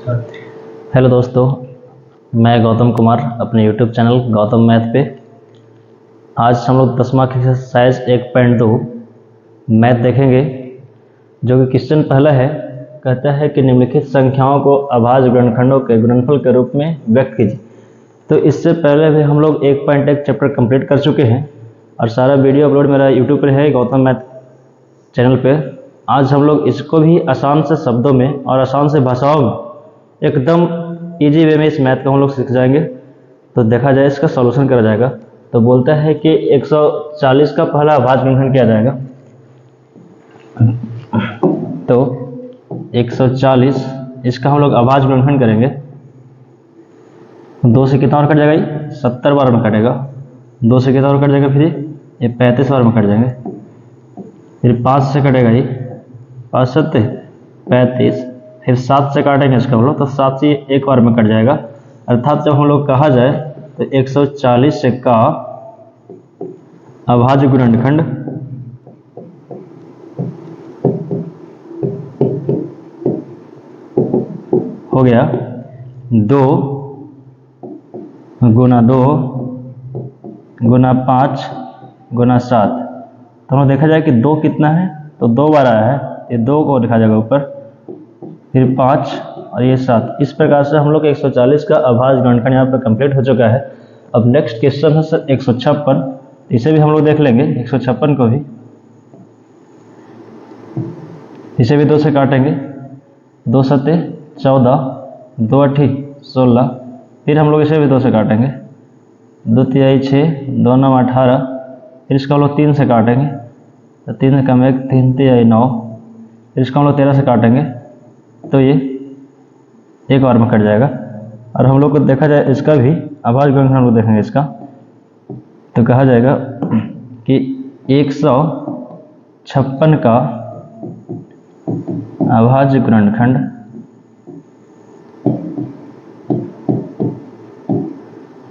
Hello दोस्तों, मैं गौतम कुमार अपने यूट्यूब चैनल गौतम मैथ पे आज हम लोग 10वां एक्सरसाइज 1.2 मैथ देखेंगे। जो कि क्वेश्चन पहला है, कहता है कि निम्नलिखित संख्याओं को अभाज्य गुणनखंडों के गुणनफल के रूप में व्यक्त कीजिए। तो इससे पहले भी हम लोग 1.1 चैप्टर कंप्लीट कर चुके हैं और सारा वीडियो अपलोड मेरा यूट्यूब पर है, गौतम मैथ चैनल पे। आज हम लोग इसको भी आसान से शब्दों में और आसान से भाषाओं में एकदम इजी वे में इस मैथ को हम लोग सीख जाएंगे। तो देखा जाए, इसका सॉल्यूशन करा जाएगा। तो बोलता है कि 140 का पहला अभाज्य गुणनखंड किया जाएगा। तो 140 इसका हम लोग अभाज्य गुणनखंड करेंगे। 2 से कितना और कट जाएगा? ये 70 बार में कटेगा। 2 से कितना और कट जाएगा? फिर ये 35 बार में कट जाएंगे। फिर 5 से कटेगा, ये 5 7 35। फिर 7 से काटेंगे इसका हम लोग, तो 7 से एक बार में कट जाएगा। अर्थात जब हम लोग कहा जाए तो 140 का अभाज्य गुणनखंड हो गया 2 गुना 2 गुना 5 गुना 7। तो हम देखा जाए कि 2 कितना है, तो 2 बार आया है, ये 2 को लिखा जाएगा ऊपर, फिर 5 और ये 7। इस प्रकार से हम लोग 140 का अभाज्य गुणनखंड यहाँ पर कंप्लीट हो चुका है। अब नेक्स्ट क्वेश्चन है सर 156। इसे भी हम लोग देख लेंगे। 156 को भी, इसे भी 2 से काटेंगे। 2 7 14, 2 8 16। फिर हम लोग इसे भी 2 से काटेंगे। 2 3 6, 2 9 18। फिर इसका हम लोग 3 से काटेंगे, तो 3 कम 1, 3 3 9। फिर इसका हम लोग 13 से काटेंगे, तो ये एक बार में कट जाएगा। और हम लोग को देखा जाए इसका भी अभाज्य गुणनखंड हम लोग देखेंगे इसका, तो कहा जाएगा कि 156 का अभाज्य गुणनखंड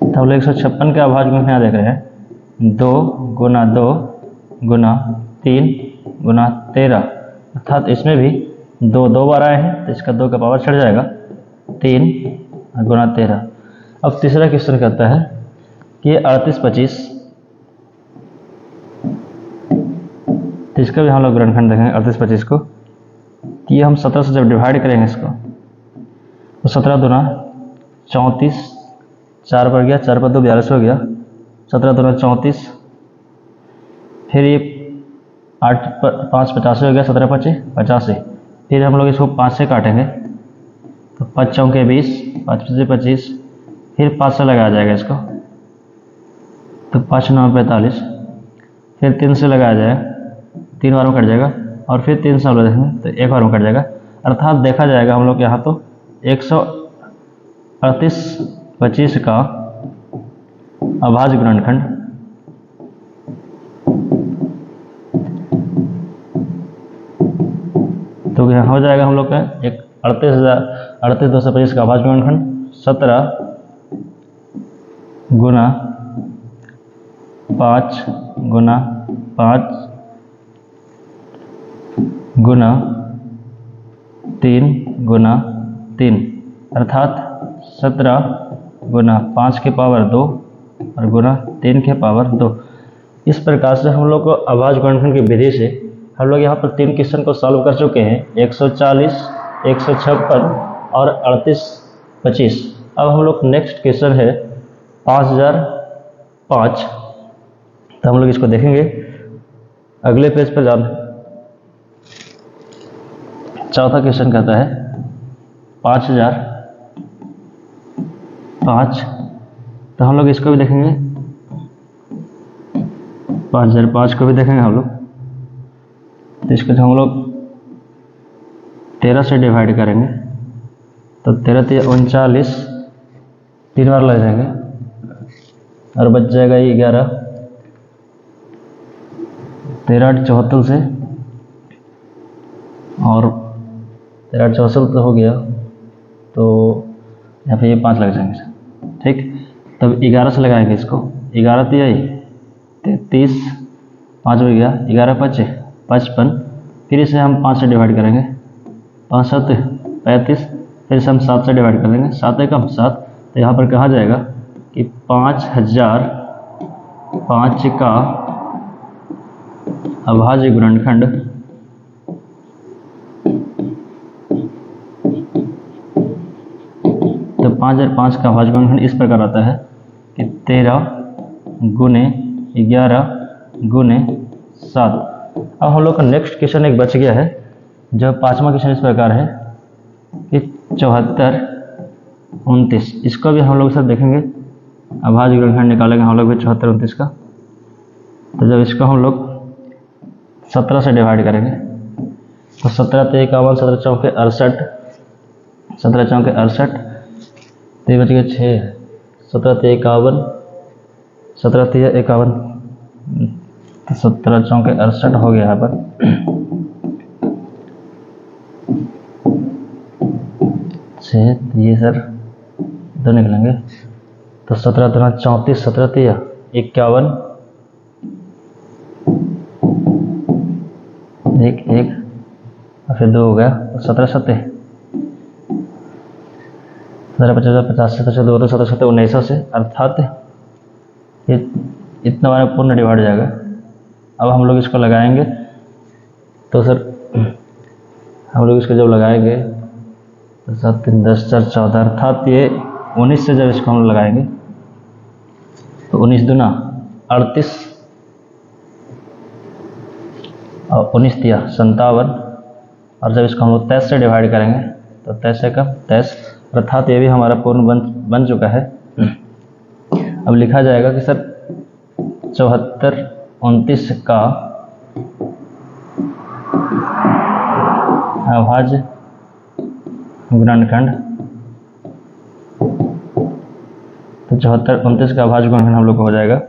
तो हम लोग 156 का अभाज्य गुणनखंड देख रहे हैं। 2 गुना 2 गुना 3 गुना 13। अर्थात इसमें भी 2 बार आए हैं, तो इसका 2 का पावर चढ़ जाएगा, 3 गुना 13। अब तीसरा क्वेश्चन कहता है कि 38 25। तो इसका भी हम लोग गुणनखंड देखेंगे 38 25 को, कि हम 17 से जब डिवाइड करेंगे इसको, तो 17 दूना 34, 4 पर गया, 4 पर 2 42 हो गया, 17 दूना 34। फिर ये 8 पर 5 85 हो गया, 17 5 85। फिर हम लोग इसको 5 से काटेंगे, तो 5 चौके 20, 5 से 25। फिर 5 से लगाया जाएगा इसको, तो 5 9 45। फिर 3 से लगाया जाएगा, 3 बार में कट जाएगा। और फिर 3 से हम लोग देखेंगे तो एक बार में कट जाएगा। अर्थात देखा जाएगा हम लोग यहाँ तो 138 25 का अभाज्य गुणनखंड तो यहाँ हो जाएगा हम लोग का 38 225 का अभाज्य गुणनखंड 17 गुना 5 गुना 5 गुना 3 गुना 3। अर्थात 17 गुना 5 के पावर 2 और गुना 3 के पावर 2। इस प्रकार से हम लोग को अभाज्य गुणनखंड की विधि से हम लोग यहाँ पर 3 क्वेश्चन को सॉल्व कर चुके हैं, 140, 156 और 38 25। अब हम लोग नेक्स्ट क्वेश्चन है 5005। तो हम लोग इसको देखेंगे। अगले पेज पर जाना। चौथा क्वेश्चन कहता है 5005। तो हम लोग इसको भी देखेंगे, 5005 को भी देखेंगे हम लोग। तो इसको हम लोग 13 से डिवाइड करेंगे, तो 13 3 39, 3 बार लग जाएंगे और बच जाएगा ये 11। 13 8 74 से, और 13 8 74 तो हो गया, तो यहाँ पे ये 5 लग जाएंगे। ठीक, तब 11 से लगाएंगे इसको। 11 3 33, 5 हो गया, 11 5 55। फिर इसे हम 5 से डिवाइड करेंगे, 5 7 35। फिर से हम 7 से डिवाइड कर देंगे, 7 एकम 7। तो यहाँ पर कहा जाएगा कि 5000 5 का अभाज्य गुणनखंड तो 5005 का अभाज्य गुणनखंड इस प्रकार आता है कि 13 गुने 11 गुने 7। अब हम लोग का नेक्स्ट क्वेश्चन एक बच गया है, जो 5वां क्वेश्चन इस प्रकार है कि 74 29। इसको भी हम लोग सब देखेंगे, अभाज्य गुणनखंड निकालेंगे हम लोग भी 74 29 का। तो जब इसको हम लोग 17 से डिवाइड करेंगे तो 17 तो 51, 17 चौके 68, 17 चौके 68, तो बच गया 6, 17 तो 51, 17 तो 51, तो 17 चौके 68 हो गया यहाँ पर। 6 तो ये सर 2 निकलेंगे, तो 17 तो 34, 17 तो 51, 1 और फिर 2 हो गया, तो 17 7 17 50 50 से 2 तो 17 7 19 से, अर्थात ये इतना हमारा पूर्ण डिवाइड हो जाएगा। अब हम लोग इसको लगाएंगे तो सर हम लोग इसको जब लगाएंगे तो 7 3 10 4 14, अर्थात ये 19 से जब इसको हम लोग लगाएंगे तो 19 दूना 38 और 19 दिया 57, और जब इसको हम लोग 23 से डिवाइड करेंगे तो 23 एकम 23, अर्थात ये भी हमारा पूर्ण बन चुका है। अब लिखा जाएगा कि सर 74 29 का अभाज्य गुणनखंड, तो 74 29 का अभाज्य गुणनखंड हम लोग को हो जाएगा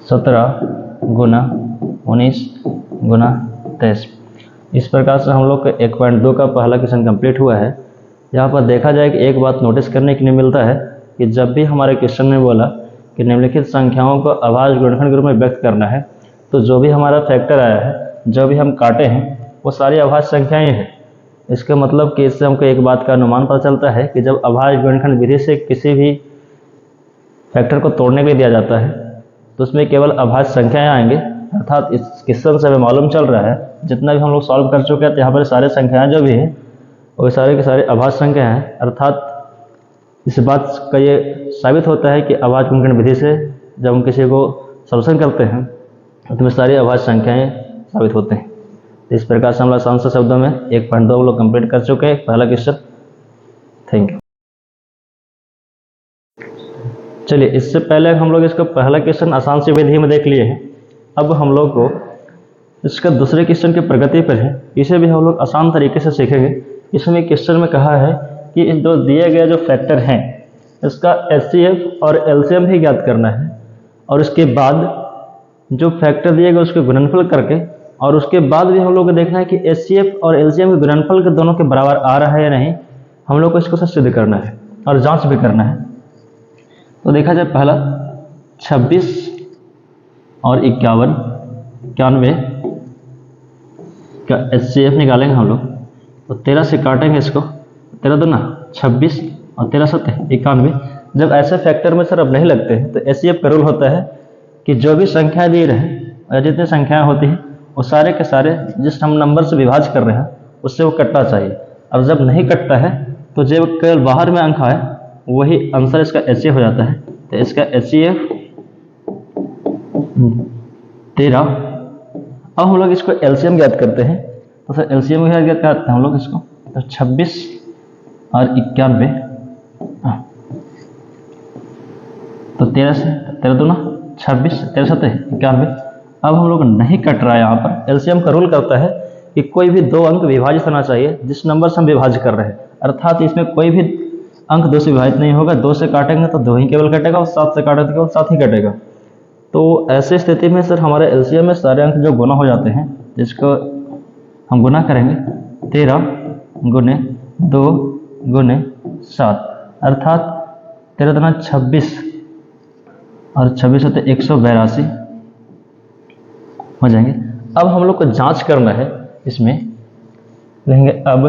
17 गुना 19 गुना 23। इस प्रकार से हम लोग का 1.2 का पहला क्वेश्चन कंप्लीट हुआ है। यहाँ पर देखा जाए कि एक बात नोटिस करने के लिए मिलता है कि जब भी हमारे क्वेश्चन में बोला कि निम्नलिखित संख्याओं को अभाज्य गुणनखंड के रूप में व्यक्त करना है, तो जो भी हमारा फैक्टर आया है, जो भी हम काटे हैं, वो सारी अभाज्य संख्याएं हैं। इसका मतलब कि इससे हमको एक बात का अनुमान पता चलता है कि जब अभाज्य गुणनखंड विधि से किसी भी फैक्टर को तोड़ने के लिए दिया जाता है तो उसमें केवल अभाज्य संख्याएं आएंगे। अर्थात इस क्वेश्चन से हमें मालूम चल रहा है, जितना भी हम लोग सॉल्व कर चुके हैं, तो यहाँ पर सारे संख्याएं जो भी हैं वो सारे के सारे अभाज्य संख्या हैं। अर्थात इस बात का ये साबित होता है कि अभाज्य गुणनखंड विधि से जब हम किसी को सॉल्यूशन करते हैं तो उसमें सारी अभाज्य संख्याएं साबित होते हैं। तो इस प्रकार से हम लोग आसान से शब्दों में 1.2 हम लोग कंप्लीट कर चुके हैं पहला क्वेश्चन। Thank you. चलिए, इससे पहले हम लोग इसका पहला क्वेश्चन आसान सी विधि में देख लिए हैं। अब हम लोग को इसका दूसरे क्वेश्चन की प्रगति पर है, इसे भी हम लोग आसान तरीके से सीखेंगे। इसमें क्वेश्चन में कहा है कि इस जो दिए गए जो फैक्टर हैं इसका एचसीएफ और एलसीएम भी ज्ञात करना है, और उसके बाद जो फैक्टर दिए गए उसके गुणनफल करके, और उसके बाद भी हम लोग को देखना है कि एचसीएफ और एलसीएम के गुणनफल के दोनों के बराबर आ रहा है या नहीं। हम लोग को इसको सिद्ध करना है और जांच भी करना है। तो देखा जाए पहला 26 और 91 का एचसीएफ निकालेंगे हम लोग। तो 13 से काटेंगे इसको, 13 दूना 26 और 13 सत्ते 91। जब ऐसे फैक्टर में सर अब नहीं लगते हैं तो एचसीएफ का रूल होता है कि जो भी संख्याएं दी रहे या जितनी संख्याएं होती हैं वो सारे के सारे जिस हम नंबर से विभाज्य कर रहे हैं उससे वो कटना चाहिए। और जब नहीं कटता है तो जो केवल बाहर में अंक आए वही आंसर इसका एचसीएफ हो जाता है। तो इसका एचसीएफ 13। अब हम लोग इसको एलसीएम ज्ञात करते हैं। तो सर एलसीएम ज्ञात करते हैं हम लोग इसको, तो 26 और 91, तो 13 से 13 दूना 26, 13 सत्ते 91। अब हम लोग नहीं कट रहा है। यहाँ पर एलसीएम का रूल करता है कि कोई भी दो अंक विभाजित होना चाहिए जिस नंबर से हम विभाज्य कर रहे हैं। अर्थात इसमें कोई भी अंक 2 से विभाजित नहीं होगा। 2 से काटेंगे तो 2 ही केवल कटेगा, और 7 से काटेंगे तो केवल 7 ही कटेगा। तो ऐसे स्थिति में सर हमारे एलसीएम में सारे अंक जो गुना हो जाते हैं, जिसको हम गुना करेंगे 13 गुने 2 गुने 7, अर्थात 13 दूना 26 और 26 होते 182 हो जाएंगे। अब हम लोग को जांच करना है, इसमें लेंगे अब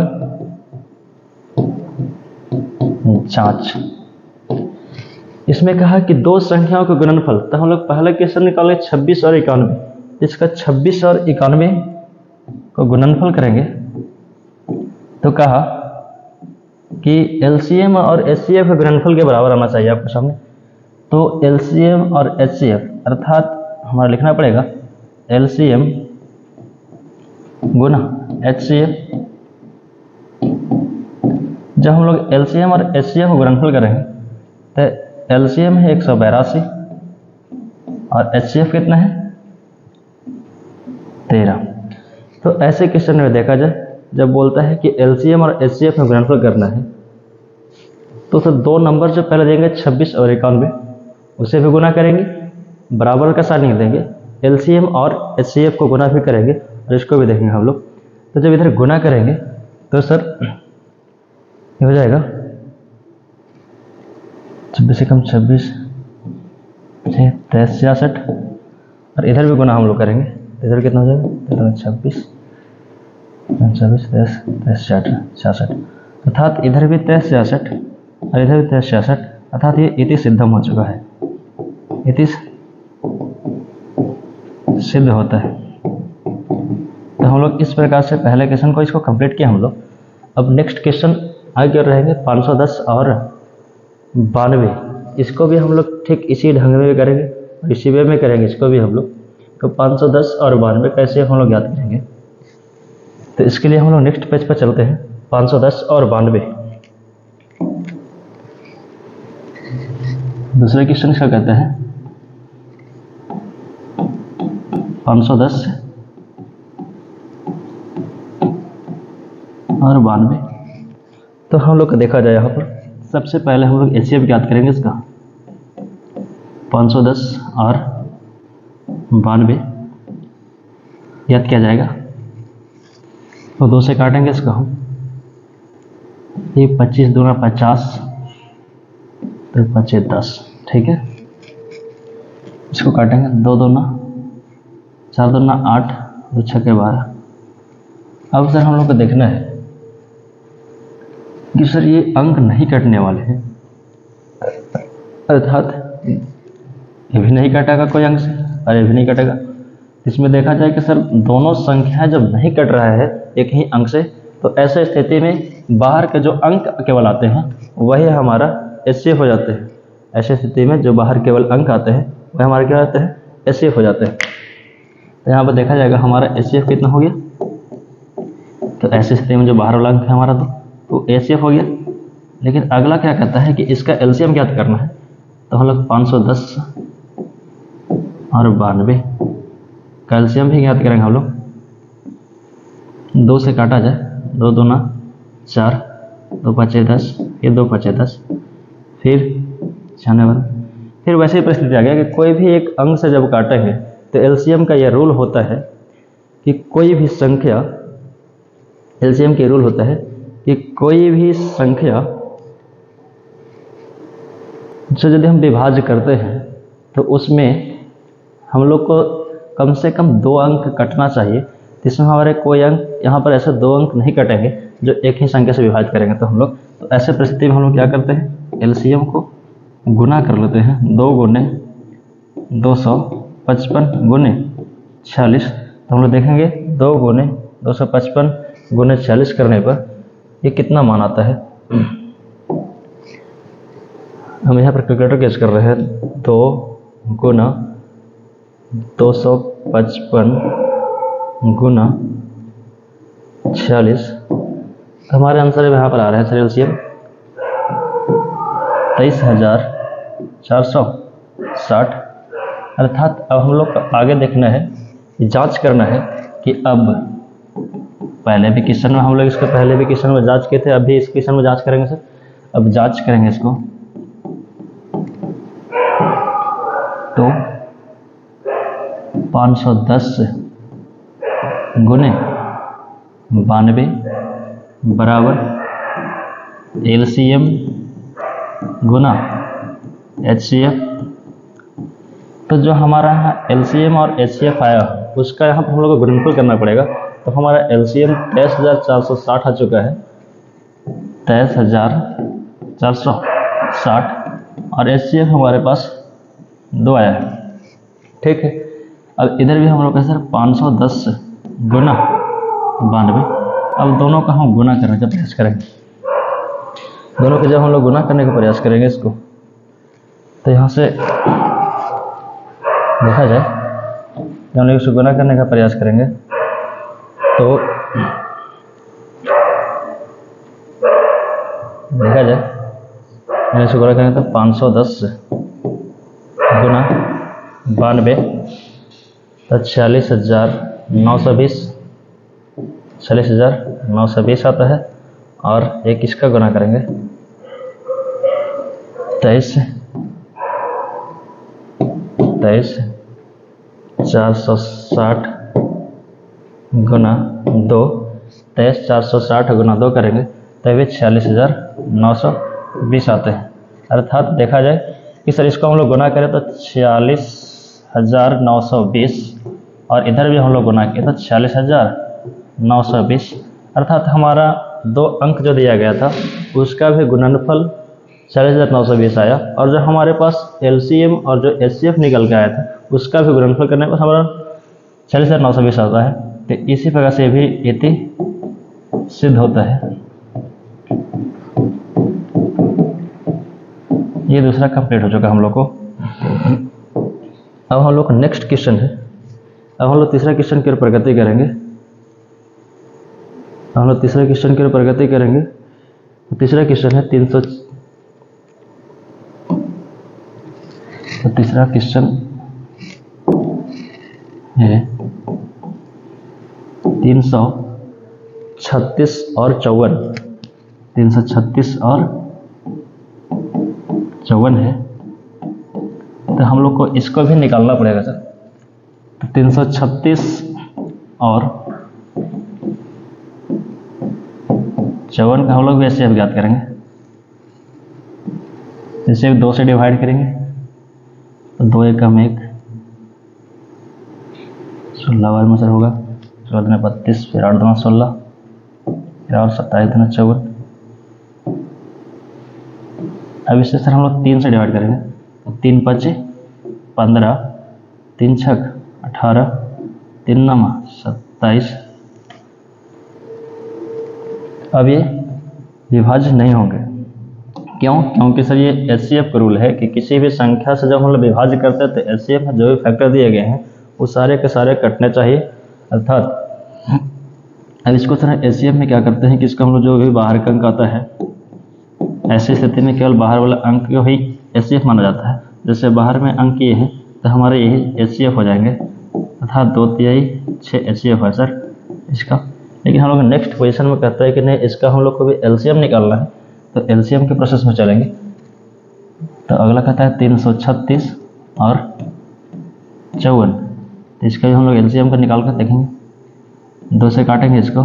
जांच। इसमें कहा कि दो संख्याओं का गुणनफल, तो हम लोग पहला क्वेश्चन निकाले 26 और 91, इसका 26 और 91 को गुणनफल करेंगे तो कहा कि एलसीएम और एचसीएफ के गुणनफल के बराबर आना चाहिए आपके सामने। तो एलसीएम और एचसीएफ अर्थात हमारा लिखना पड़ेगा एलसीएम गुना एचसीएफ। जब हम लोग एलसीएम और एचसीएफ को गुणनफल करेंगे तो एलसीएम है 182 और एचसीएफ कितना है 13। तो ऐसे क्वेश्चन में देखा जाए जब बोलता है कि एलसीएम और एचसीएफ में गुणनफल करना है तो सर दो नंबर जो पहले देंगे 26 और 91, उसे भी गुना करेंगे, बराबर का साइन देंगे, एलसीएम और एचसीएफ को गुना भी करेंगे और इसको भी देखेंगे हम लोग। तो जब इधर गुना करेंगे तो सर ये हो जाएगा 26 से कम 26 23 66 और इधर भी गुना हम लोग करेंगे तो इधर कितना हो जाएगा 26 26 23 66 अर्थात इधर भी 23 66 और इधर भी 23 66 अर्थात ये इति सिद्धम हो चुका है, इति सिद्ध होता है। तो हम लोग इस प्रकार से पहले क्वेश्चन को इसको कंप्लीट किया हम लोग। अब नेक्स्ट क्वेश्चन आगे रहेंगे 510 और 92, इसको भी हम लोग ठीक इसी ढंग में करेंगे और इसी वे में करेंगे इसको भी हम लोग। तो 510 और 92 कैसे हम लोग याद करेंगे, तो इसके लिए हम लोग नेक्स्ट पेज पर चलते हैं। 510 और 92 दूसरे क्वेश्चन क्या कहते हैं 510 और 92। तो हम लोग को देखा जाए यहाँ पर सबसे पहले हम लोग एचसीएफ याद करेंगे इसका 510 और 92 याद किया जाएगा। तो 2 से काटेंगे इसको हम, ये 25 दूना 50 तो 25 10, ठीक है। इसको काटेंगे 2 दूना 4 दूना 8 2 छक्के 12। अब सर हम लोग को देखना है कि सर ये अंक नहीं कटने वाले हैं, अर्थात ये भी नहीं कटेगा कोई अंक से और ये भी नहीं कटेगा। इसमें देखा जाए कि सर दोनों संख्या जब नहीं कट रहा है एक ही अंक से, तो ऐसे स्थिति में बाहर के जो अंक केवल आते हैं वही हमारा एचसीएफ हो जाते हैं। ऐसी स्थिति में जो बाहर केवल अंक आते हैं वह हमारे क्या आते हैं एचसीएफ हो जाते हैं। तो यहाँ पर देखा जाएगा हमारा एचसीएफ कितना हो गया, तो ऐसी स्थिति में जो बाहर वाला अंक है हमारा तो एचसीएफ हो गया। लेकिन अगला क्या कहता है कि इसका एलसीएम ज्ञात करना है, तो हम लोग 510 और 92 का एलसीएम भी ज्ञात करेंगे हम लोग। 2 से काटा जाए 2 दूना 4 2 5 10, ये 2 5 10, फिर 96। फिर वैसे ही परिस्थिति आ गया कि कोई भी एक अंक से जब काटेंगे तो एलसीएम का यह रूल होता है कि कोई भी संख्या, एलसीएम की रूल होता है कि कोई भी संख्या जो यदि हम विभाज्य करते हैं तो उसमें हम लोग को कम से कम 2 अंक कटना चाहिए। इसमें हमारे कोई अंक यहाँ पर ऐसे 2 अंक नहीं कटेंगे जो एक ही संख्या से विभाजित करेंगे। तो हम लोग तो ऐसे परिस्थिति में हम लोग क्या करते हैं एलसीएम को गुना कर लेते हैं 2 गुने 255 गुने 46। तो हम लोग देखेंगे 2 गुने 255 गुने 46 करने पर ये कितना मान आता है। हम यहाँ पर कैलकुलेटर केस कर रहे हैं 2 गुना 255 गुना 46। तो हमारे आंसर यहाँ पर आ रहे हैं सर एलसीएम 23,460। अर्थात अब हम लोग को आगे देखना है, जांच करना है कि अब पहले भी क्वेश्चन में हम लोग इसको पहले भी क्वेश्चन में जांच किए थे, अभी इस क्वेश्चन में जांच करेंगे सर। अब जांच करेंगे इसको तो 510 गुने 92 बराबर एलसीएम गुना एचसीएफ। तो जो हमारा यहाँ एलसीएम और एचसीएफ आया उसका यहाँ पर हम लोग को गुणनफल करना पड़ेगा। तो हमारा एलसीएम 23,460 आ चुका है, 23,460, और एचसीएफ हमारे पास 2 आया है। ठीक है, अब इधर भी हम लोग का सर 510 गुना 92। अब दोनों का हम गुना करने का प्रयास करेंगे। दोनों के जब हम लोग गुना करने का प्रयास करेंगे इसको, तो यहाँ से देखा जाए, जब हम लोग इसको गुना करने का प्रयास करेंगे तो देखा जाए, मैंने इसको गुना करेंगे तो 510 गुना 92 तो 46,920 46,920 आता है। और एक इसका गुना करेंगे 23,460 गुना 2, 23,460 गुना 2 करेंगे तभी 46,920 आते हैं। अर्थात देखा जाए कि सर इसको हम लोग गुना करें तो 46,920, और इधर भी हम लोग गुना किए तो 46,920, अर्थात हमारा 2 अंक जो दिया गया था उसका भी गुणनफल 46,920 आया, और जो हमारे पास एलसीएम और जो एचसीएफ निकल के आया था उसका भी गुणनफल करने पर हमारा 46,920 आता है। तो इसी प्रकार से भी इति सिद्ध होता है। ये दूसरा कंप्लीट हो चुका हम लोग को। अब हम लोग का नेक्स्ट क्वेश्चन है, अब हम लोग तीसरा क्वेश्चन की ओर प्रगति करेंगे। हम लोग तीसरे क्वेश्चन की ओर प्रगति करेंगे। तीसरा क्वेश्चन है 300, तो तीसरा क्वेश्चन है 336 और 54, 336 और 54 है। तो हम लोग को इसको भी निकालना पड़ेगा सर। तो 336 और 54 का हम लोग भी ऐसे अब ज्ञात करेंगे। इसे 2 से डिवाइड करेंगे तो 2 एकम 1, 16 बार में सर होगा, 16 दूना 32, फिर 8 दूना 16, फिर और 27 दूना 54। अब इसे सर हम लोग 3 से डिवाइड करेंगे तो 3 5 15, 3 6 18, 3 9 27। अब ये विभाज्य नहीं होंगे। क्यों? क्योंकि सर ये एचसीएफ का रूल है कि किसी भी संख्या से जब हम लोग विभाज्य करते हैं तो एचसीएफ में जो भी फैक्टर दिए गए हैं वो सारे के सारे कटने चाहिए। अर्थात अब इसको सर एचसीएफ में क्या करते हैं कि इसका हम लोग जो भी बाहर का अंक आता है, ऐसी स्थिति में केवल बाहर वाला अंक को ही एचसीएफ माना जाता है। जैसे बाहर में अंक ये है तो हमारे यही एचसीएफ हो जाएंगे, अर्थात 2 तिहाई 6 एचसीएफ है सर इसका। लेकिन हम लोग नेक्स्ट पोजीशन में कहते हैं कि नहीं, इसका हम लोग को भी एलसीएम निकालना है, तो एलसीएम के प्रोसेस में चलेंगे। तो अगला कहता है 336 और 54, तो इसका भी हम लोग एलसीएम को निकाल कर देखेंगे। 2 से काटेंगे इसको,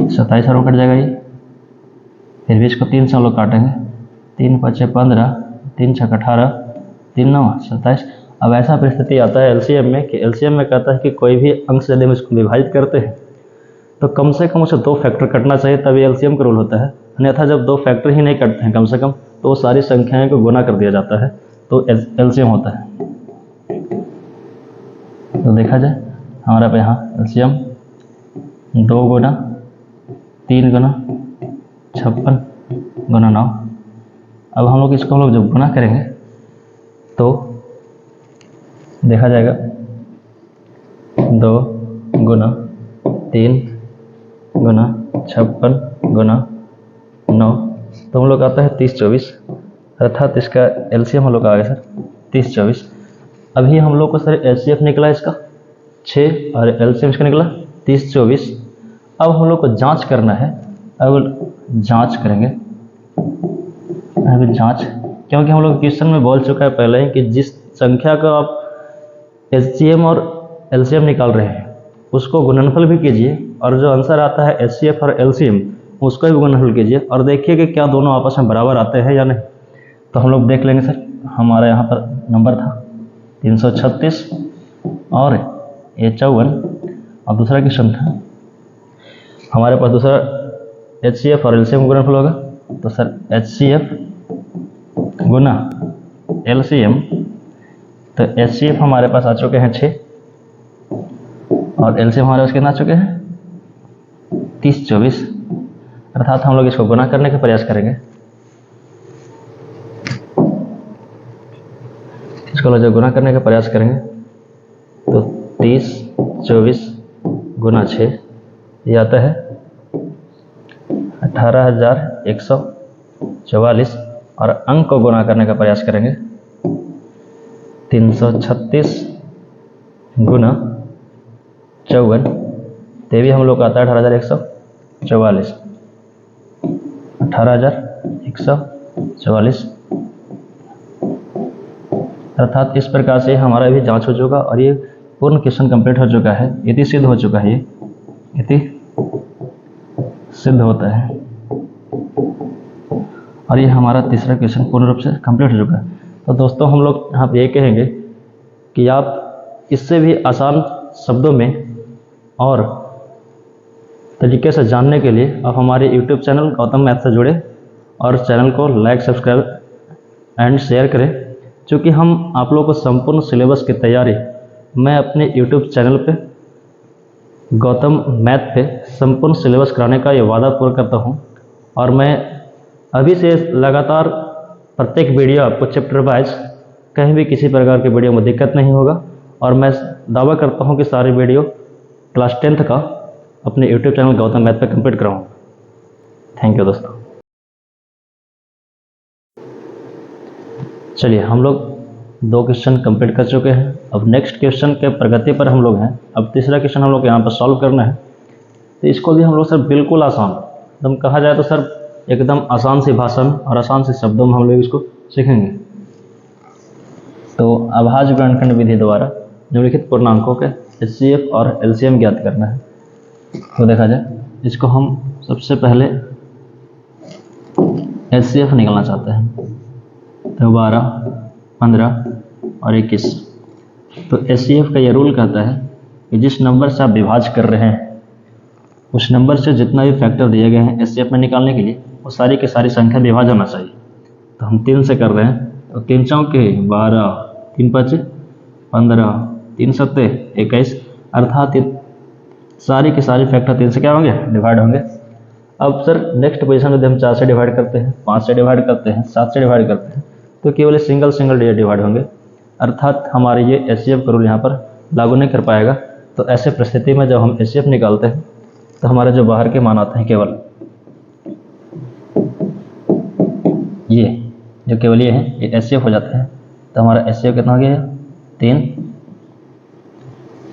27 और कट जाएगा ये। फिर भी इसको 3 से हम लोग काटेंगे, 3 5 15, 3 6 18, 3 9 27। अब ऐसा परिस्थिति आता है एलसीएम में कि एलसीएम में कहता है कि कोई भी अंक से यदि हम इसको विभाजित करते हैं तो कम से कम उसे 2 फैक्टर कटना चाहिए, तभी एलसीएम का रूल होता है। अन्यथा जब 2 फैक्टर ही नहीं कटते हैं कम से कम, तो वो सारी संख्याएं को गुना कर दिया जाता है, तो एलसीएम होता है। तो देखा जाए हमारा पे यहाँ एलसीएम 2 गुना 3 गुना 56 गुना 9। अब हम लोग इसको हम लोग जब गुना करेंगे तो देखा जाएगा 2 गुना 3 गुना 56 गुना 9, तो हम लोग आता है 30 24, अर्थात इसका एलसीएम हम लोग आ गया सर 30 24। अभी हम लोग को सर एचसीएफ निकला इसका 6 और एलसीएम इसका निकला 30 24। अब हम लोग को जांच करना है। अब जांच करेंगे, अभी जांच, क्योंकि हम लोग क्वेश्चन में बोल चुका है पहले ही कि जिस संख्या का आप एचसीएम और एलसीएम निकाल रहे हैं उसको गुणनफल भी कीजिए, और जो आंसर आता है एचसीएफ और एलसीएम उसको भी गुणनफल कीजिए, और देखिए कि क्या दोनों आपस में बराबर आते हैं या नहीं। तो हम लोग देख लेंगे सर, हमारा यहाँ पर नंबर था 336 और ये 54, और दूसरा क्वेश्चन था हमारे पास दूसरा HCF और LCM गुणनफल होगा। तो सर HCF गुना LCM, तो HCF हमारे पास आ चुके हैं 6 और LCM हमारे पास कितना आ चुके हैं 30 24, अर्थात हम लोग इसको गुना करने का प्रयास करेंगे। इसको जब गुना करने का प्रयास करेंगे तो 30 24 गुना 6 ये आता है 18,144, और अंक को गुना करने का प्रयास करेंगे 336 गुना 54, तो भी हम लोग का आता है 18,144, 18,144, अर्थात इस प्रकार से हमारा भी जांच हो चुका और ये पूर्ण क्वेश्चन कंप्लीट हो चुका है। इति सिद्ध हो चुका है, ये इति सिद्ध होता है, और ये हमारा तीसरा क्वेश्चन पूर्ण रूप से कंप्लीट हो चुका है। तो दोस्तों हम लोग यहाँ पे ये कहेंगे कि आप इससे भी आसान शब्दों में और तरीके से जानने के लिए आप हमारे YouTube चैनल गौतम मैथ से जुड़े और चैनल को लाइक सब्सक्राइब एंड शेयर करें, क्योंकि हम आप लोगों को संपूर्ण सिलेबस की तैयारी मैं अपने YouTube चैनल पे गौतम मैथ पे संपूर्ण सिलेबस कराने का ये वादा पूरा करता हूँ। और मैं अभी से लगातार प्रत्येक वीडियो आपको चैप्टर वाइज कहीं भी किसी प्रकार की वीडियो में दिक्कत नहीं होगा, और मैं दावा करता हूँ कि सारी वीडियो क्लास 10th का अपने YouTube चैनल गौतम मैथ पे कंप्लीट कराऊँगा। थैंक यू दोस्तों। चलिए हम लोग 2 क्वेश्चन कंप्लीट कर चुके हैं। अब नेक्स्ट क्वेश्चन के प्रगति पर हम लोग हैं। अब तीसरा क्वेश्चन हम लोग यहाँ पर सॉल्व करना है। तो इसको भी हम लोग सर बिल्कुल आसान, एकदम कहा जाए तो सर एकदम आसान सी भाषा में और आसान से शब्दों में हम लोग इसको सीखेंगे। तो अभाज्य गुणनखंड विधि द्वारा निम्नलिखित पूर्णांकों के HCF और LCM ज्ञात करना है। तो देखा जाए, इसको हम सबसे पहले HCF निकालना चाहते हैं। तो 12, 15 और 21। तो HCF का यह रूल कहता है कि जिस नंबर से आप विभाज्य कर रहे हैं उस नंबर से जितना भी फैक्टर दिए गए हैं HCF में निकालने के लिए वो सारी की सारी संख्या विभाज्य होना चाहिए। तो हम 3 से कर रहे हैं, तो 3 चौके 12, 3 5 15, 3 7 21, अर्थात सारी की सारी फैक्टर 3 से क्या होंगे डिवाइड होंगे। अब सर नेक्स्ट पोजीशन में हम 4 से डिवाइड करते हैं, 5 से डिवाइड करते हैं, 7 से डिवाइड करते हैं, तो केवल सिंगल डिजिट डिवाइड होंगे, अर्थात हमारे ये HCF का रूल यहाँ पर लागू नहीं कर पाएगा। तो ऐसे परिस्थिति में जब हम HCF निकालते हैं तो हमारे जो बाहर के मान आते हैं केवल ये जो केवल ये हैं, ये HCF हो जाते हैं। तो हमारा HCF कितना हो गया है 3।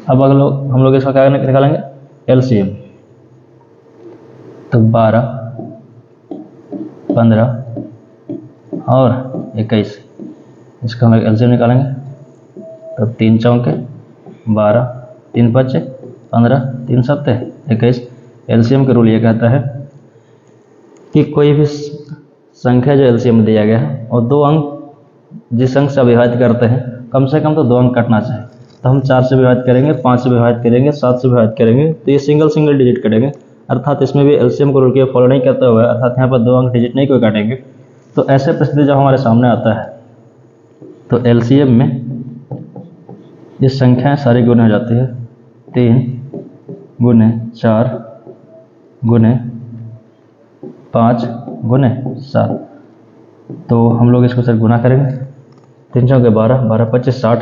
अब अगर हम लोग इसका क्या निकालेंगे LCM। तो 12, 15 और 21, इसका हम LCM निकालेंगे। तो 3 चौके 12, 3 5 15, 3 7 21। LCM का रूल ये कहता है कि कोई भी संख्या जो LCM में दिया गया है और 2 अंक जिस अंक से विभाजित करते हैं कम से कम तो 2 अंक कटना चाहिए। तो हम 4 से विभाजित करेंगे, 5 से विभाजित करेंगे, 7 से विभाजित करेंगे, तो ये सिंगल डिजिट कटेंगे, अर्थात इसमें भी LCM को रूल के फॉलो नहीं करता हुआ, अर्थात यहाँ पर 2 अंक डिजिट नहीं कोई काटेंगे। तो ऐसे परिस्थिति जब हमारे सामने आता है तो LCM में ये संख्याएं सारी गुने हो जाती है। 3 गुने 4 गुने 5 गुने 7। तो हम लोग इसको सर गुना करेंगे। 3 चौके 12, 12 25 60,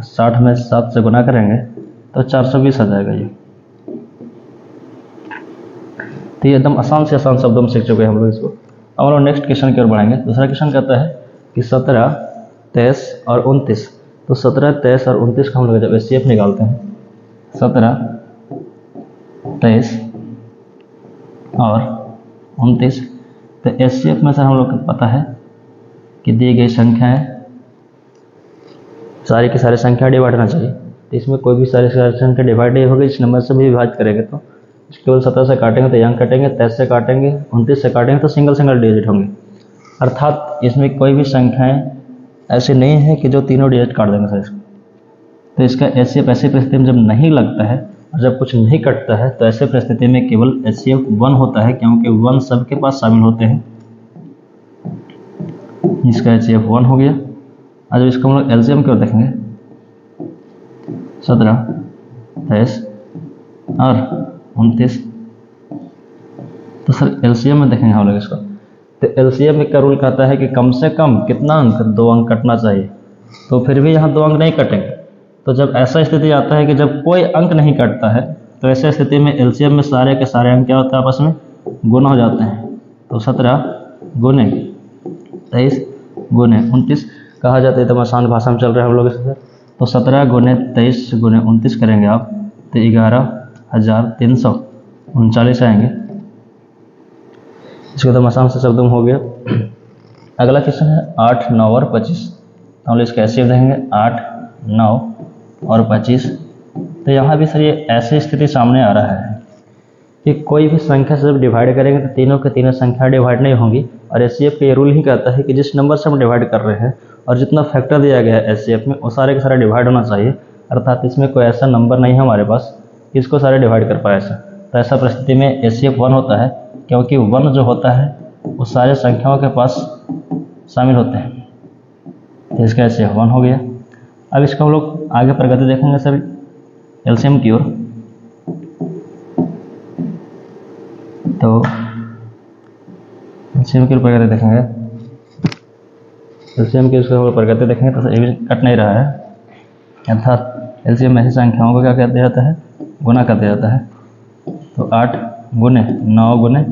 60 में 7 से गुना करेंगे तो 420 आ जाएगा ये। तो ये एकदम आसान से आसान शब्दों में सीख चुके हैं हम लोग इसको। अब हम लोग नेक्स्ट क्वेश्चन की ओर बढ़ेंगे। दूसरा क्वेश्चन कहता है कि 17, 23 और 29। तो 17, 23 और 29 का हम लोग जब HCF निकालते हैं 17, 23 और 29, तो HCF में सर हम लोग को पता है कि दी गई संख्याएं सारी की सारी संख्या डिवाइड होना चाहिए। तो इसमें कोई भी सारी संख्या डिवाइड नहीं होगी, इस नंबर से भी विभाजित करेंगे तो केवल 17 से काटेंगे तो अंक कटेंगे, 23 से काटेंगे, 29 से काटेंगे तो सिंगल डिजिट होंगे, अर्थात इसमें कोई भी संख्याएं ऐसी नहीं है कि जो तीनों डिजिट काट देंगे सर इसको। तो इसका HCF ऐसी परिस्थिति में जब नहीं लगता है और जब कुछ नहीं कटता है तो ऐसे परिस्थिति में केवल HCF 1 होता है, क्योंकि 1 सबके पास शामिल होते हैं। इसका HCF 1 हो गया। आज जब इसका हम लोग LCM क्यों देखेंगे, 17, 23 और 29, तो सर LCM में देखेंगे हम लोग इसको। तो LCM में क्या रूल कहता है कि कम से कम कितना अंक, 2 अंक कटना चाहिए। तो फिर भी यहाँ 2 अंक नहीं कटेंगे। तो जब ऐसा स्थिति आता है कि जब कोई अंक नहीं कटता है तो ऐसे स्थिति में LCM में सारे के सारे अंक क्या होते हैं, आपस में गुना हो जाते हैं। तो 17 गुने 23 गुने 29 कहा जाता है, तो आसान भाषा में चल रहे हैं हम लोग इससे। तो 17 गुने 23 गुने 29 करेंगे आप तो 11,339 आएंगे। इसको तो आसान से शब्दों में हो गया। अगला क्वेश्चन है 8, 9 और 25। तो हम लोग इसका HCF देखेंगे 8, 9 और 25। तो यहाँ भी सर ये ऐसी स्थिति सामने आ रहा है कि कोई भी संख्या से जब डिवाइड करेंगे तो तीनों के तीनों संख्या डिवाइड नहीं होंगी। और HCF का ये रूल ही कहता है कि जिस नंबर से हम डिवाइड कर रहे हैं और जितना फैक्टर दिया गया है HCF में वो सारे के सारे डिवाइड होना चाहिए। अर्थात इसमें कोई ऐसा नंबर नहीं है हमारे पास कि इसको सारे डिवाइड कर पाए ऐसा। तो ऐसा परिस्थिति में HCF 1 होता है, क्योंकि 1 जो होता है वो सारे संख्याओं के पास शामिल होते हैं। तो इसका HCF 1 हो गया। अब इसका हम लोग आगे प्रगति देखेंगे सर LCM की ओर। तो LCM की ओर प्रगति देखेंगे, LCM की उसको प्रगति देखेंगे तो ये भी कट नहीं रहा है। अर्थात LCM में ऐसी संख्याओं को क्या कहते जाता है, गुना कहते जाता है। तो 8 गुने 9 गुने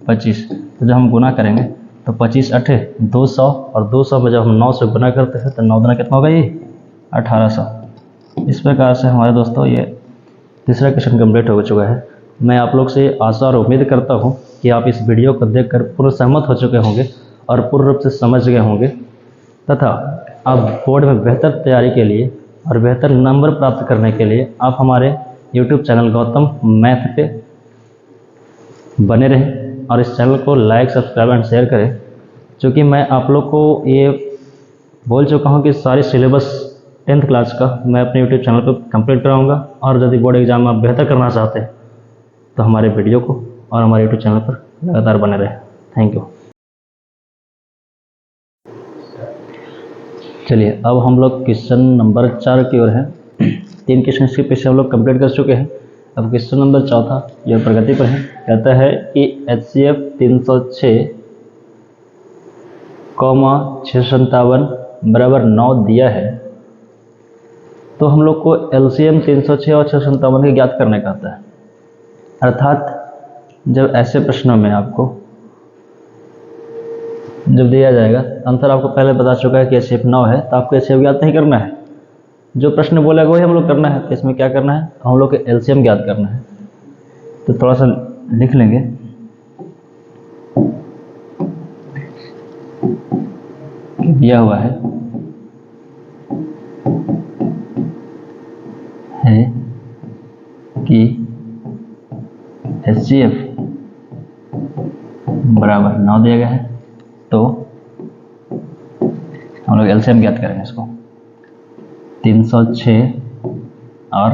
25। तो जब हम गुना करेंगे तो 25 8 200 और 200 में जब हम 9 से गुना करते हैं तो 9 गुना कितना होगा, ये 1800। इस प्रकार से हमारे दोस्तों ये तीसरा क्वेश्चन कंप्लीट हो चुका है। मैं आप लोग से आशा और उम्मीद करता हूँ कि आप इस वीडियो को देखकर पूर्ण सहमत हो चुके होंगे और पूर्ण रूप से समझ गए होंगे तथा आप बोर्ड में बेहतर तैयारी के लिए और बेहतर नंबर प्राप्त करने के लिए आप हमारे YouTube चैनल गौतम मैथ पे बने रहें और इस चैनल को लाइक, सब्सक्राइब एंड शेयर करें। क्योंकि मैं आप लोग को ये बोल चुका हूँ कि सारी सिलेबस 10th क्लास का मैं अपने YouTube चैनल पर कंप्लीट कराऊंगा। और यदि बोर्ड एग्जाम में आप बेहतर करना चाहते हैं तो हमारे वीडियो को और हमारे YouTube चैनल पर लगातार बने रहें। Thank you. चलिए अब हम लोग क्वेश्चन नंबर 4 की ओर हैं। 3 क्वेश्चन के पीछे हम लोग कंप्लीट कर चुके हैं। अब क्वेश्चन नंबर 4 यह प्रगति पर है। कहता है कि HCF 306, 657 बराबर 9 दिया है। तो हम लोग को LCM 306 और 657 की ज्ञात करने का आता है। अर्थात जब ऐसे प्रश्नों में आपको जब दिया जाएगा, आंसर आपको पहले बता चुका है कि HCF 9 है, तो आपको HCF ज्ञात नहीं करना है। जो प्रश्न बोलेगा वही हम लोग करना है। तो इसमें क्या करना है, हम लोग को LCM ज्ञात करना है। तो थोड़ा सा लिख लेंगे, दिया हुआ है कि HCF बराबर 9 दिया गया है। तो हम लोग LCM ज्ञात करेंगे इसको। 306 और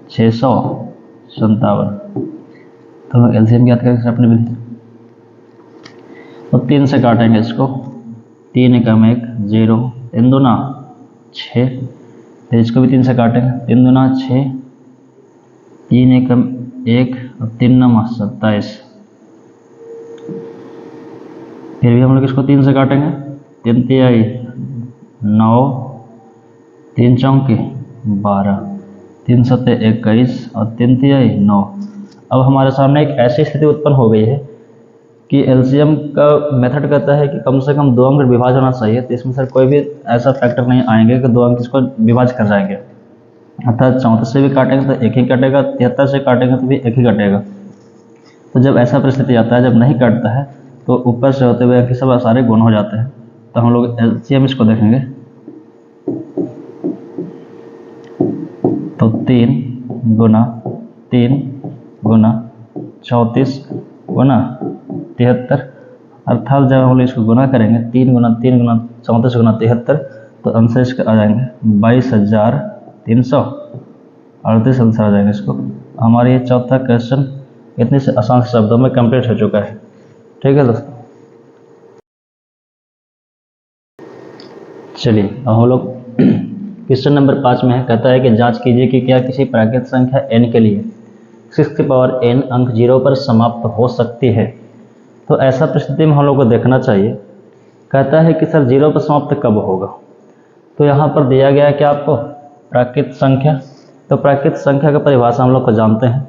657, तो हम लोग LCM ज्ञात करेंगे अपने विधि। तो 3 से काटेंगे इसको, 3 एकम 1 0, 3 दूना 6। फिर इसको भी 3 से काटेंगे, 3 दूना 6, 3 एकम 1 और 3 नमा 27। फिर भी हम लोग इसको 3 से काटेंगे, 3 तिहाई 9, 3 चौके 12, 3 सत्ते 21 और 3 तिहाई 9। अब हमारे सामने एक ऐसी स्थिति उत्पन्न हो गई है कि LCM का मेथड कहता है कि कम से कम 2 अंक विभाज्य होना चाहिए। तो इसमें सर कोई भी ऐसा फैक्टर नहीं आएंगे कि 2 अंक इसको विभाज्य कर जाएंगे। अर्थात 34 से भी काटेंगे तो 1 ही कटेगा, 73 से काटेंगे तो भी 1 ही कटेगा। तो जब ऐसा परिस्थिति आता है, जब नहीं कटता है, तो ऊपर से होते हुए अंक सब सारे गुण हो जाते हैं। तो हम लोग LCM इसको देखेंगे। तो 3 गुना 3 गुना 34 गुना 73, अर्थात जब हम लोग इसको गुना करेंगे 3 गुना 3 गुना 34 गुना 73, तो आंसर इसका आ जाएंगे 22,000 338 आंसर आ जाएगा इसको। हमारा ये चौथा क्वेश्चन इतने से आसान शब्दों में कंप्लीट हो चुका है। ठीक है दोस्तों, चलिए अब हम लोग क्वेश्चन नंबर 5 में है। कहता है कि जांच कीजिए कि क्या किसी प्राकृत संख्या n के लिए 6 की पावर n अंक 0 पर समाप्त हो सकती है। तो ऐसा परिस्थिति में हम लोग को देखना चाहिए। कहता है कि सर 0 पर समाप्त कब होगा। तो यहाँ पर दिया गया है कि आपको प्राकृत संख्या। तो प्राकृत संख्या का परिभाषा हम लोग को जानते हैं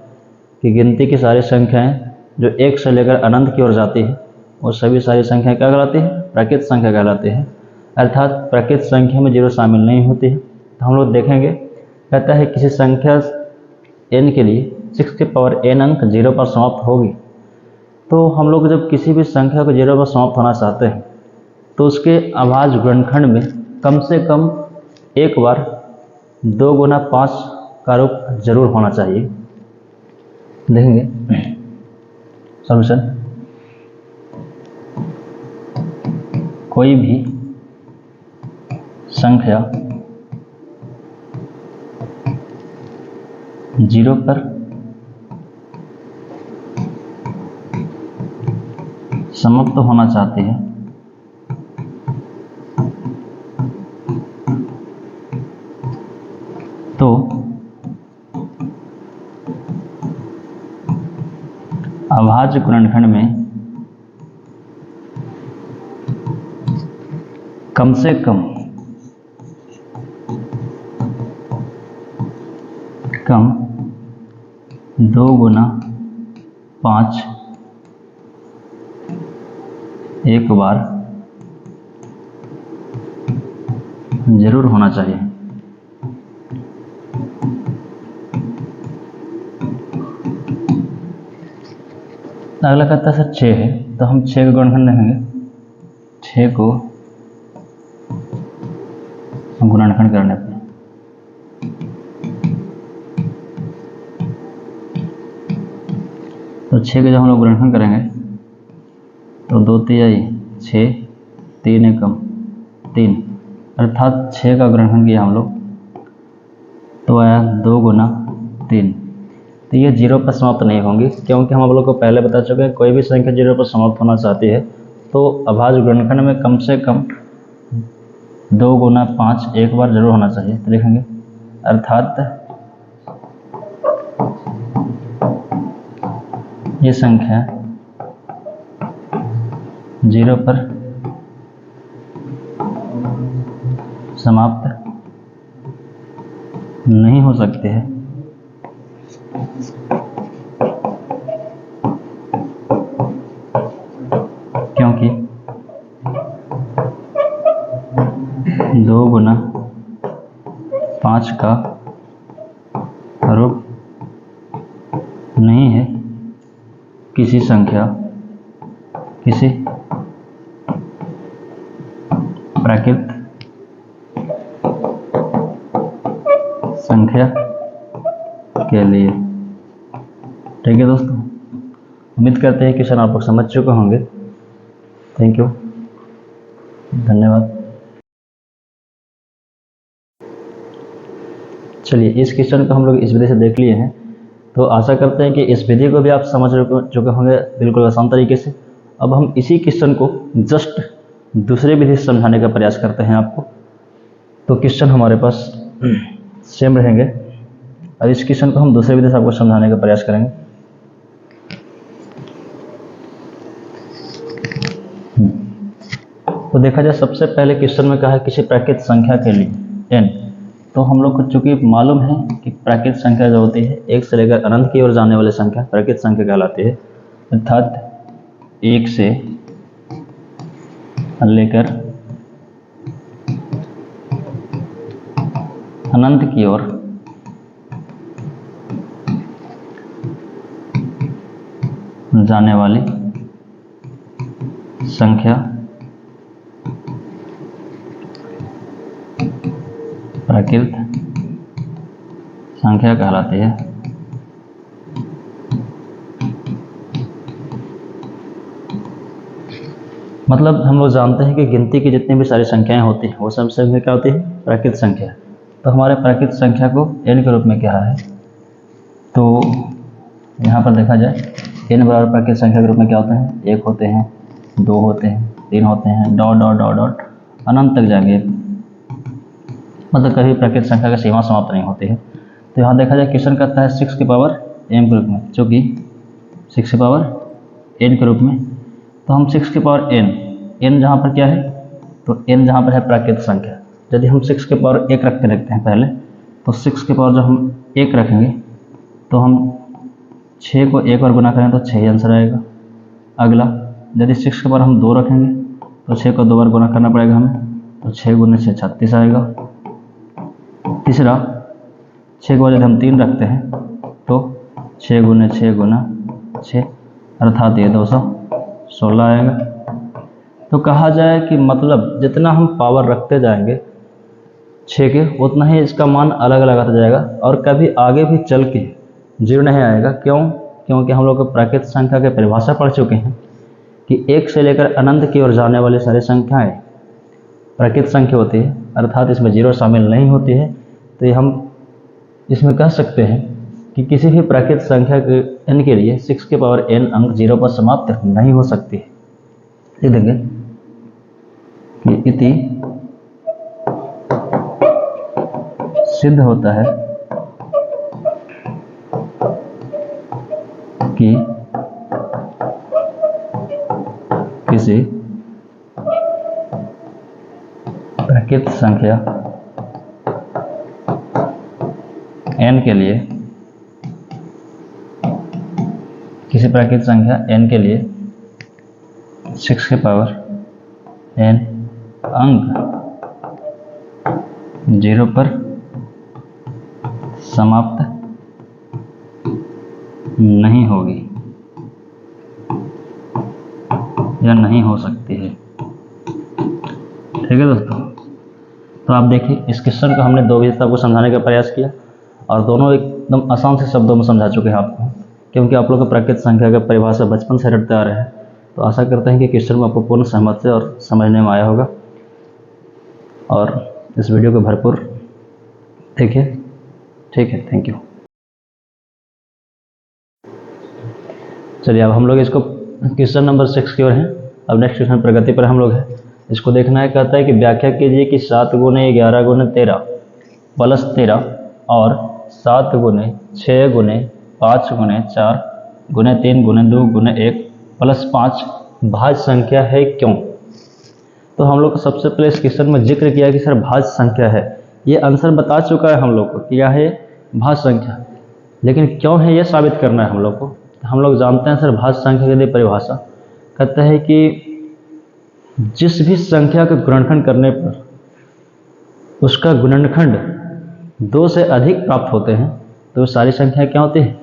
कि गिनती की सारी संख्याएं जो 1 से लेकर अनंत की ओर जाती है वो सभी सारी संख्याएं क्या कहलाती है, प्राकृत संख्या कहलाती है। अर्थात प्राकृत संख्या में 0 शामिल नहीं होती है। तो हम लोग देखेंगे, कहता है किसी संख्या n के लिए 6 की पावर n अंक 0 पर समाप्त होगी। तो हम लोग जब किसी भी संख्या को 0 पर समाप्त होना चाहते हैं तो उसके अभाज्य गुणनखंड में कम से कम एक बार 2 गुना 5 का रूप जरूर होना चाहिए। देखेंगे सॉल्यूशन। कोई भी संख्या 0 पर समाप्त होना चाहती है तो अभाज्य गुणनखंड में कम से कम 2 गुना 5 एक बार जरूर होना चाहिए। अगला कहता है सर 6 है, तो हम 6 का गुणनखंड देखेंगे। 6 को गुणनखंड करने पर तो 6 का जब हम लोग गुणनखंड करेंगे तो 2 तिहाई 6, 3 एकम 3, अर्थात 6 का गुणनखंड किया हम लोग तो आया 2 गुना 3। तो ये 0 पर समाप्त नहीं होंगी, क्योंकि हम लोग को पहले बता चुके हैं कोई भी संख्या 0 पर समाप्त होना चाहती है तो अभाज्य गुणनखंड में कम से कम 2 गुना 5 एक बार जरूर होना चाहिए। तो देखेंगे, अर्थात ये संख्या 0 पर समाप्त नहीं हो सकती है क्योंकि 2 गुना 5 का रूप नहीं है किसी प्राकृत संख्या के लिए। ठीक है दोस्तों, उम्मीद करते हैं क्वेश्चन आप लोग समझ चुके होंगे। थैंक यू, धन्यवाद। चलिए इस क्वेश्चन को हम लोग इस विधि से देख लिए हैं, तो आशा करते हैं कि इस विधि को भी आप समझ चुके होंगे बिल्कुल आसान तरीके से। अब हम इसी क्वेश्चन को जस्ट दूसरे विधि से समझाने का प्रयास करते हैं आपको। तो क्वेश्चन हमारे पास सेम रहेंगे और इस क्वेश्चन को हम दूसरे विधि से आपको समझाने का प्रयास करेंगे। तो देखा जाए, सबसे पहले क्वेश्चन में कहा है किसी प्राकृत संख्या के लिए n। तो हम लोग को चूंकि मालूम है कि प्राकृत संख्या जो होती है 1 से लेकर अनंत की ओर जाने वाली संख्या प्राकृत संख्या कहलाती है। अर्थात 1 से लेकर अनंत की ओर जाने वाली संख्या प्राकृत संख्या कहलाती है। मतलब हम लोग जानते हैं कि गिनती की जितनी भी सारी संख्याएं होती हैं वो सब में क्या होती है, प्राकृत संख्या। तो हमारे प्राकृत संख्या को n के रूप में क्या है, तो यहाँ पर देखा जाए n बराबर प्राकृत संख्या के रूप में क्या होते हैं, 1 होते हैं, 2 होते हैं, 3 होते हैं, डॉट डॉट डॉट डॉट अनंत तक जाएंगे, मतलब कभी प्राकृत संख्या की सीमा समाप्त नहीं होती है। तो यहाँ देखा जाए क्वेश्चन करता है 6 की पावर m के रूप में, जो कि 6 की पावर n के रूप में। तो हम 6 की पावर n जहाँ पर क्या है, तो n जहाँ पर है प्राकृत संख्या, यदि हम 6 की पावर 1 रखते हैं पहले, तो 6 की पावर जब हम 1 रखेंगे तो हम 6 को 1 बार गुना करें तो 6 आंसर आएगा। अगला यदि 6 के पावर हम 2 रखेंगे तो 6 को 2 बार गुना करना पड़ेगा हमें, तो 6 गुने 6 36 आएगा। तीसरा 6 के बाद यदि हम 3 रखते हैं तो 6 गुने 6 गुना 6 अर्थात ये 216 आएगा। तो कहा जाए कि मतलब जितना हम पावर रखते जाएंगे 6 के, उतना ही इसका मान अलग अलग आता जाएगा और कभी आगे भी चल के 0 नहीं आएगा। क्यों? क्योंकि हम लोग प्राकृत संख्या के परिभाषा पढ़ चुके हैं कि 1 से लेकर अनंत की ओर जाने वाली सारी संख्याएं प्राकृत संख्या होती है, अर्थात इसमें 0 शामिल नहीं होती है। तो ये हम इसमें कह सकते हैं कि किसी भी प्राकृत संख्या के n के लिए 6 के पावर n अंक 0 पर समाप्त नहीं हो सकती है। लिख देंगे कि इति सिद्ध होता है कि किसी प्राकृत संख्या n के लिए, किसी प्राकृत संख्या n के लिए 6 के पावर n अंक 0 पर समाप्त नहीं होगी या नहीं हो सकती है। ठीक है दोस्तों, तो आप देखिए इस क्वेश्चन को हमने 2 विधता को समझाने का प्रयास किया और दोनों एकदम आसान से शब्दों में समझा चुके हैं आपको, क्योंकि आप लोग को प्राकृत संख्या का परिभाषा बचपन से रटते आ रहे हैं। तो आशा करते हैं कि क्वेश्चन में आपको पूर्ण सहमत से और समझने में आया होगा और इस वीडियो को भरपूर देखिए। ठीक है, थैंक यू। चलिए अब हम लोग इसको क्वेश्चन नंबर 6 की ओर हैं। अब नेक्स्ट क्वेश्चन प्रगति पर हम लोग हैं। इसको देखना है, कहता है कि व्याख्या कीजिए कि 7 गुने 11 गुने 13 प्लस 13 और 7 गुने 6 गुने 5 गुने 4 गुने 3 गुने 2 गुने 1 प्लस 5 भाज्य संख्या है क्यों। तो हम लोग को सबसे पहले इस क्वेश्चन में जिक्र किया कि सर भाज्य संख्या है, ये आंसर बता चुका है हम लोग को कि यह है भाज्य संख्या, लेकिन क्यों है ये साबित करना है हम लोग को। हम लोग जानते हैं सर भाज्य संख्या की परिभाषा कहता है कि जिस भी संख्या का गुणनखंड करने पर उसका गुणनखंड 2 से अधिक प्राप्त होते हैं तो सारी संख्या क्या होती है,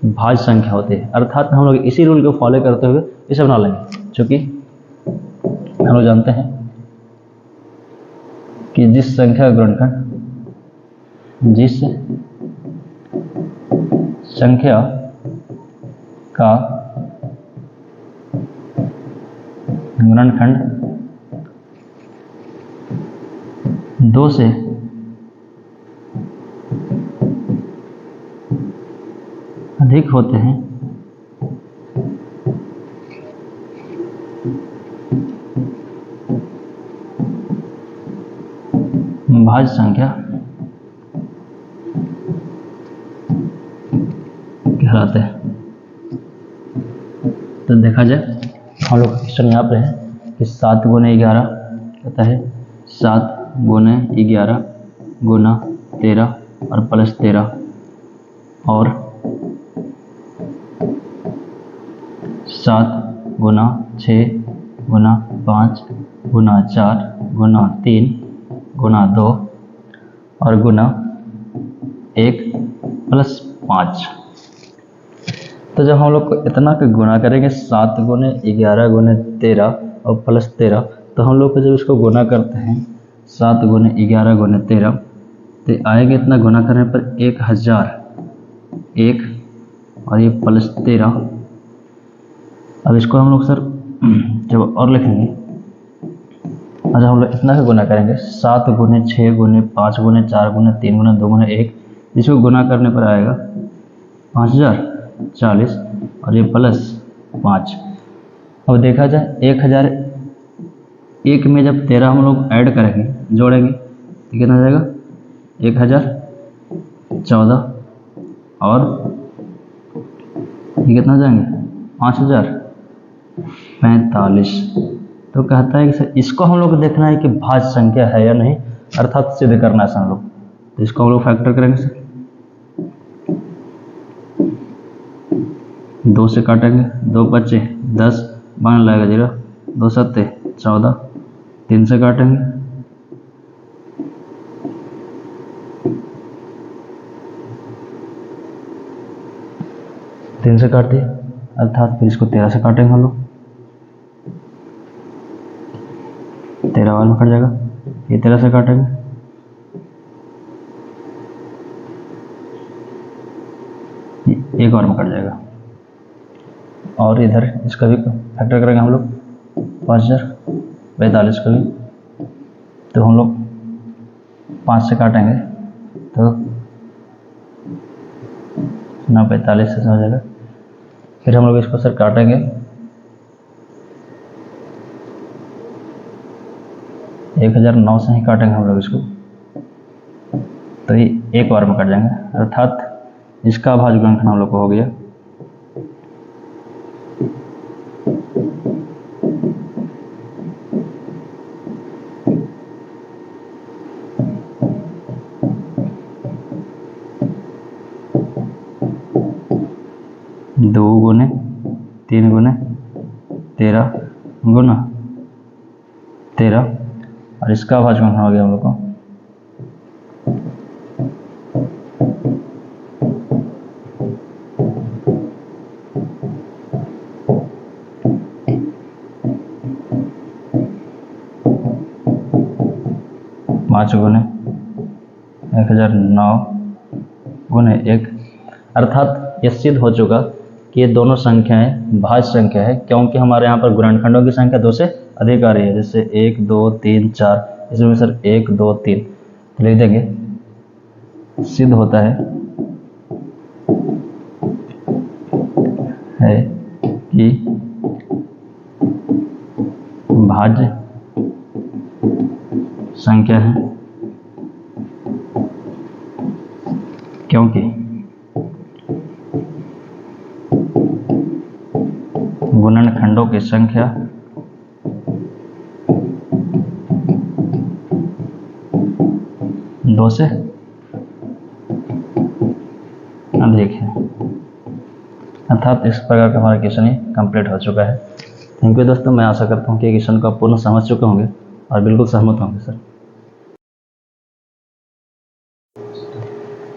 भाज्य संख्या होती है। अर्थात हम लोग इसी रूल को फॉलो करते हुए इसे बना लेंगे, चूँकि हम लोग जानते हैं कि जिस संख्या का गुणनखंड, जिस संख्या का गुणनखंड 2 से अधिक होते हैं भाज्य संख्या कहलाते हैं। तो देखा जाए हम लोग क्वेश्चन यहाँ पे है कि 7 गुने 11 कहता है 7 गुने 11 गुना 13 और प्लस 13 और 7 गुना 6 गुना 5 गुना 4 गुना 3 गुना 2 और गुना 1 प्लस 5। तो जब हम लोग को इतना का गुना करेंगे 7 गुने 11 गुने 13 और प्लस 13, तो हम लोग को जब इसको गुना करते हैं 7 गुने 11 गुने 13 तो आएगा इतना गुना करने पर 1001 और ये प्लस 13। अब इसको हम लोग सर जब और लिखेंगे अच्छा, हम लोग इतना भी गुना करेंगे, 7 गुने 6 गुने 5 गुने 4 गुने 3 गुने 2 गुने 1, इसको गुना करने पर आएगा 5040 और ये प्लस 5। अब देखा जाए 1001 में जब 13 हम लोग ऐड करेंगे, जोड़ेंगे, तो कितना हो जाएगा 1014 और ये कितना हो जाएंगे 5045। तो कहता है कि सर इसको हम लोग को देखना है कि भाज्य संख्या है या नहीं, अर्थात सिद्ध करना है हम लोग। तो इसको हम लोग फैक्टर करेंगे सर, 2 से काटेंगे, 2 बचे 10, बन लगेगा 0, 2 7 14, 3 से काटेंगे, 3 से काट दिए, अर्थात फिर इसको 13 से काटेंगे हम लोग, 13 वाला में कट जाएगा, ये 13 से काटेंगे, एक और में कट जाएगा, और इधर इसका भी फैक्टर करेंगे हम लोग 5045 का भी, तो हम लोग 5 से काटेंगे तो 945 से हो जाएगा। फिर हम लोग इसको सर काटेंगे, 1009 से ही काटेंगे हम लोग इसको, तो ये एक बार में कट जाएंगे, अर्थात इसका भाज्य गुणनखंड हम लोग को हो गया 2 गुने 3 गुने 13 गुना 13 और इसका भाज्य गुणनखंड हो गया हम लोग को 5 गुने 1009 गुने 1, अर्थात ये सिद्ध हो चुका कि ये दोनों संख्याएं भाज्य संख्या है, क्योंकि हमारे यहाँ पर गुणनखंडों की संख्या 2 से अधिक आ रही है, जैसे 1 2 3 4, इसमें सर 1 2 3 तो लिख देंगे, सिद्ध होता है कि भाज्य संख्या है, क्योंकि गुणनखंडों की संख्या दो से अधिक है, अर्थात इस प्रकार का हमारा क्वेश्चन ही कंप्लीट हो चुका है। थैंक यू दोस्तों, मैं आशा करता हूँ कि क्वेश्चन को आप पूर्ण समझ चुके होंगे और बिल्कुल सहमत होंगे सर।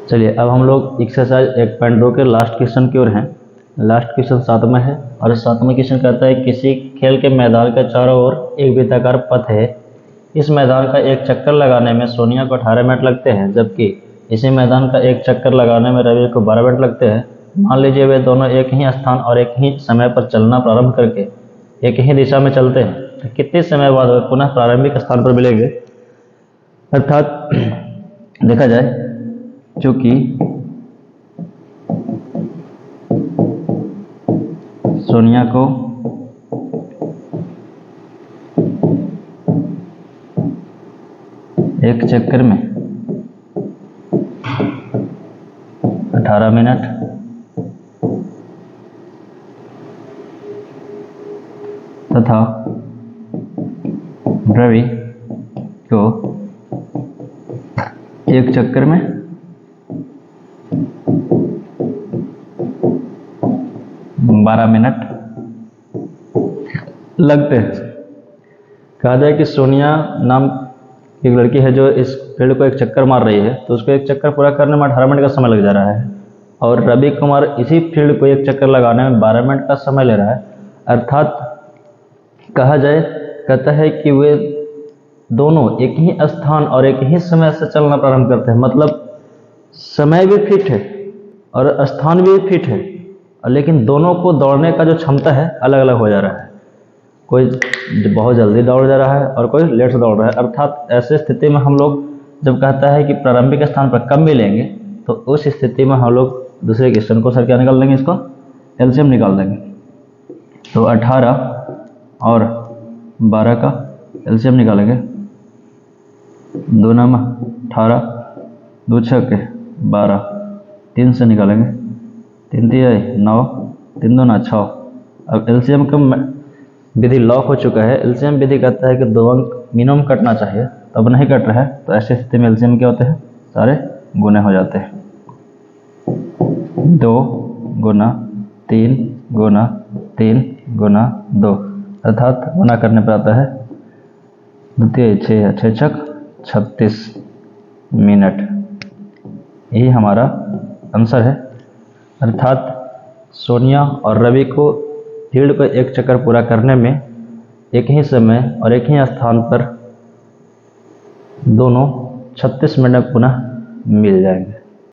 चलिए अब हम लोग एक्सरसाइज 1.2 के लास्ट क्वेश्चन की ओर हैं। लास्ट क्वेश्चन 7वां है और 7वां क्वेश्चन कहता है किसी खेल के मैदान के चारों ओर एक वृत्ताकार पथ है, इस मैदान का एक चक्कर लगाने में सोनिया को 18 मिनट लगते हैं, जबकि इसी मैदान का एक चक्कर लगाने में रवि को 12 मिनट लगते हैं। मान लीजिए वे दोनों एक ही स्थान और एक ही समय पर चलना प्रारंभ करके एक ही दिशा में चलते हैं, तो कितने समय बाद वे पुनः प्रारंभिक स्थान पर मिलेंगे। अर्थात देखा जाए चूंकि सोनिया को एक चक्कर में 18 मिनट तथा रवि को एक चक्कर में 12 मिनट लगते हैं। कहा जाए कि सोनिया नाम की एक लड़की है जो इस फील्ड को एक चक्कर मार रही है, तो उसको एक चक्कर पूरा करने में 18 मिनट का समय लग जा रहा है, और रवि कुमार इसी फील्ड को एक चक्कर लगाने में 12 मिनट का समय ले रहा है। अर्थात कहा जाए, कहता है कि वे दोनों एक ही स्थान और एक ही समय से चलना प्रारंभ करते हैं, मतलब समय भी फिट है और स्थान भी फिट है, लेकिन दोनों को दौड़ने का जो क्षमता है अलग अलग हो जा रहा है। कोई बहुत जल्दी दौड़ जा रहा है और कोई लेट से दौड़ रहा है। अर्थात ऐसे स्थिति में हम लोग जब कहता है कि प्रारंभिक स्थान पर कब मिलेंगे, तो उस स्थिति में हम लोग दूसरे क्वेश्चन को सर क्या निकाल देंगे, इसको एलसीएम निकाल देंगे। तो 18 और 12 का एलसीएम निकालेंगे। 2 नाम 18, 2 छक्के 12, 3 से निकालेंगे, 3 तिहाई 9, 3 दूना 6। अब एलसीएम का विधि लॉक हो चुका है। एलसीएम विधि कहता है कि 2 अंक मिनिमम कटना चाहिए, तो अब नहीं कट रहा है, तो ऐसी स्थिति में एलसीएम क्या होते हैं, सारे गुने हो जाते हैं। 2 गुना 3 गुना 3 गुना 2, अर्थात गुना करने पर आता है 2 तिहाई 6, 6 छक 36 मिनट। यही हमारा आंसर है। अर्थात सोनिया और रवि को फील्ड को एक चक्कर पूरा करने में एक ही समय और एक ही स्थान पर दोनों 36 मिनट पुनः मिल जाएंगे।